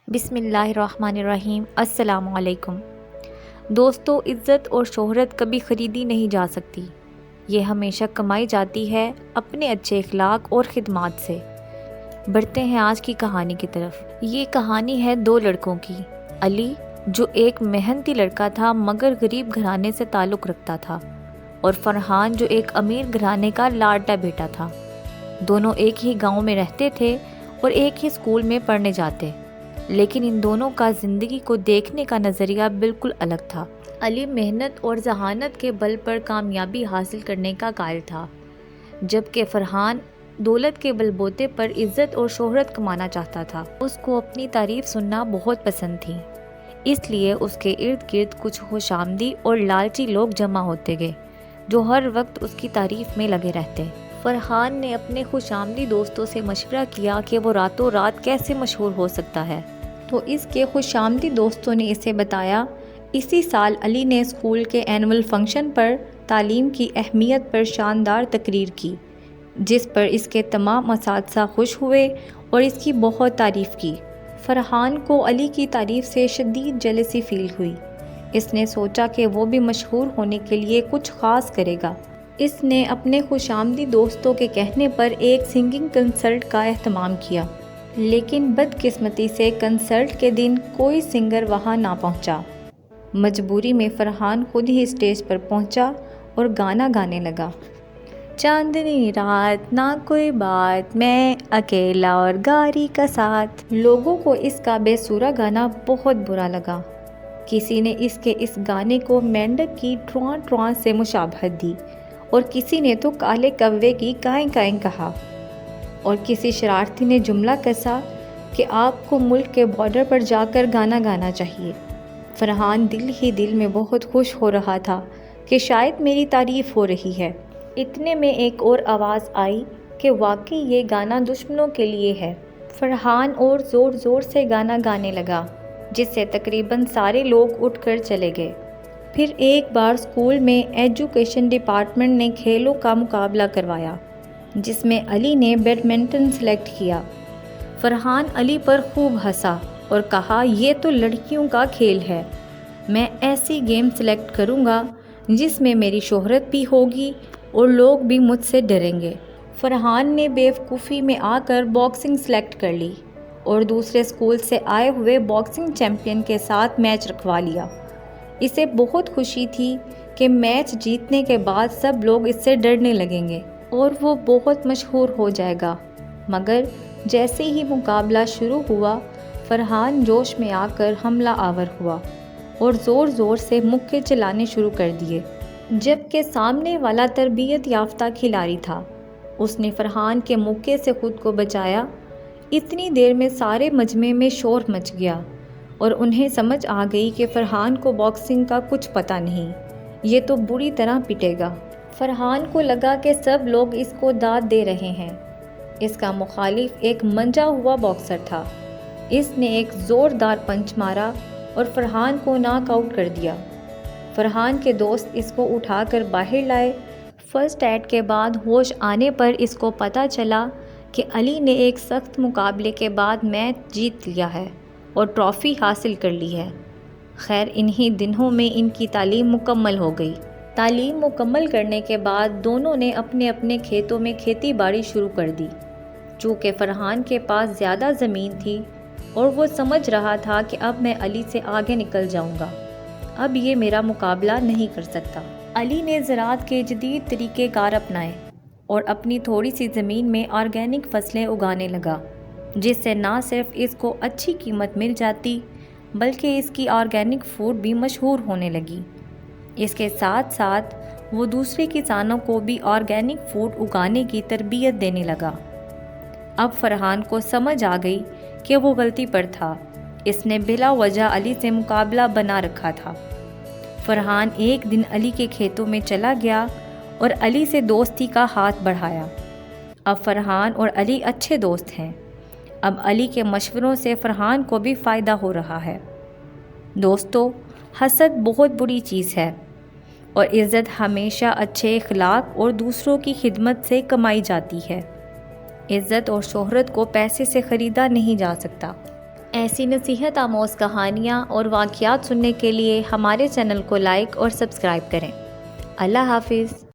بسم اللہ الرحمن الرحیم۔ السلام علیکم دوستو، عزت اور شہرت کبھی خریدی نہیں جا سکتی، یہ ہمیشہ کمائی جاتی ہے اپنے اچھے اخلاق اور خدمات سے۔ بڑھتے ہیں آج کی کہانی کی طرف۔ یہ کہانی ہے دو لڑکوں کی، علی جو ایک محنتی لڑکا تھا مگر غریب گھرانے سے تعلق رکھتا تھا، اور فرحان جو ایک امیر گھرانے کا لاڈلا بیٹا تھا۔ دونوں ایک ہی گاؤں میں رہتے تھے اور ایک ہی اسکول میں پڑھنے جاتے، لیکن ان دونوں کا زندگی کو دیکھنے کا نظریہ بالکل الگ تھا۔ علی محنت اور ذہانت کے بل پر کامیابی حاصل کرنے کا قائل تھا، جبکہ فرحان دولت کے بل بوتے پر عزت اور شہرت کمانا چاہتا تھا۔ اس کو اپنی تعریف سننا بہت پسند تھی، اس لیے اس کے ارد گرد کچھ خوش آمدی اور لالچی لوگ جمع ہوتے گئے جو ہر وقت اس کی تعریف میں لگے رہتے۔ فرحان نے اپنے خوش آمدی دوستوں سے مشورہ کیا کہ وہ راتوں رات کیسے مشہور ہو سکتا ہے، تو اس کے خوش آمدی دوستوں نے اسے بتایا۔ اسی سال علی نے اسکول کے اینول فنکشن پر تعلیم کی اہمیت پر شاندار تقریر کی، جس پر اس کے تمام اساتذہ خوش ہوئے اور اس کی بہت تعریف کی۔ فرحان کو علی کی تعریف سے شدید جیلسی فیل ہوئی۔ اس نے سوچا کہ وہ بھی مشہور ہونے کے لیے کچھ خاص کرے گا۔ اس نے اپنے خوش آمدی دوستوں کے کہنے پر ایک سنگنگ کنسرٹ کا اہتمام کیا، لیکن بدقسمتی سے کنسرٹ کے دن کوئی سنگر وہاں نہ پہنچا۔ مجبوری میں فرحان خود ہی اسٹیج پر پہنچا اور گانا گانے لگا۔ چاندنی رات نہ کوئی بات، میں اکیلا اور گاری کا ساتھ۔ لوگوں کو اس کا بے سورا گانا بہت برا لگا۔ کسی نے اس کے اس گانے کو مینڈک کی ٹرواں ٹرواں سے مشابہت دی، اور کسی نے تو کالے کوے کی کائیں کائیں کہا، اور کسی شرارتی نے جملہ کسا کہ آپ کو ملک کے بارڈر پر جا کر گانا گانا چاہیے۔ فرحان دل ہی دل میں بہت خوش ہو رہا تھا کہ شاید میری تعریف ہو رہی ہے۔ اتنے میں ایک اور آواز آئی کہ واقعی یہ گانا دشمنوں کے لیے ہے۔ فرحان اور زور زور سے گانا گانے لگا، جس سے تقریباً سارے لوگ اٹھ کر چلے گئے۔ پھر ایک بار اسکول میں ایجوکیشن ڈپارٹمنٹ نے کھیلوں کا مقابلہ کروایا، جس میں علی نے بیڈمنٹن سلیکٹ کیا۔ فرحان علی پر خوب ہنسا اور کہا، یہ تو لڑکیوں کا کھیل ہے، میں ایسی گیم سلیکٹ کروں گا جس میں میری شہرت بھی ہوگی اور لوگ بھی مجھ سے ڈریں گے۔ فرحان نے بیوقوفی میں آ کر باکسنگ سلیکٹ کر لی اور دوسرے اسکول سے آئے ہوئے باکسنگ چیمپئن کے ساتھ میچ رکھوا لیا۔ اسے بہت خوشی تھی کہ میچ جیتنے کے بعد سب لوگ اس سے ڈرنے لگیں گے اور وہ بہت مشہور ہو جائے گا۔ مگر جیسے ہی مقابلہ شروع ہوا، فرحان جوش میں آ کر حملہ آور ہوا اور زور زور سے مکے چلانے شروع کر دیے، جبکہ سامنے والا تربیت یافتہ کھلاڑی تھا۔ اس نے فرحان کے مکے سے خود کو بچایا۔ اتنی دیر میں سارے مجمع میں شور مچ گیا اور انہیں سمجھ آ گئی کہ فرحان کو باکسنگ کا کچھ پتہ نہیں، یہ تو بری طرح پٹے گا۔ فرحان کو لگا کہ سب لوگ اس کو داد دے رہے ہیں۔ اس کا مخالف ایک منجا ہوا باکسر تھا۔ اس نے ایک زوردار پنچ مارا اور فرحان کو ناک آؤٹ کر دیا۔ فرحان کے دوست اس کو اٹھا کر باہر لائے۔ فرسٹ ایڈ کے بعد ہوش آنے پر اس کو پتہ چلا کہ علی نے ایک سخت مقابلے کے بعد میچ جیت لیا ہے اور ٹرافی حاصل کر لی ہے۔ خیر، انہی دنوں میں ان کی تعلیم مکمل ہو گئی۔ تعلیم مکمل کرنے کے بعد دونوں نے اپنے اپنے کھیتوں میں کھیتی باڑی شروع کر دی۔ چونکہ فرحان کے پاس زیادہ زمین تھی اور وہ سمجھ رہا تھا کہ اب میں علی سے آگے نکل جاؤں گا، اب یہ میرا مقابلہ نہیں کر سکتا۔ علی نے زراعت کے جدید طریقہ کار اپنائے اور اپنی تھوڑی سی زمین میں آرگینک فصلیں اگانے لگا، جس سے نہ صرف اس کو اچھی قیمت مل جاتی بلکہ اس کی آرگینک فوڈ بھی مشہور ہونے لگی۔ اس کے ساتھ ساتھ وہ دوسرے کسانوں کو بھی آرگینک فوڈ اگانے کی تربیت دینے لگا۔ اب فرحان کو سمجھ آ گئی کہ وہ غلطی پر تھا، اس نے بلا وجہ علی سے مقابلہ بنا رکھا تھا۔ فرحان ایک دن علی کے کھیتوں میں چلا گیا اور علی سے دوستی کا ہاتھ بڑھایا۔ اب فرحان اور علی اچھے دوست ہیں۔ اب علی کے مشوروں سے فرحان کو بھی فائدہ ہو رہا ہے۔ دوستو، حسد بہت بری چیز ہے اور عزت ہمیشہ اچھے اخلاق اور دوسروں کی خدمت سے کمائی جاتی ہے۔ عزت اور شہرت کو پیسے سے خریدا نہیں جا سکتا۔ ایسی نصیحت آموز کہانیاں اور واقعات سننے کے لیے ہمارے چینل کو لائک اور سبسکرائب کریں۔ اللہ حافظ۔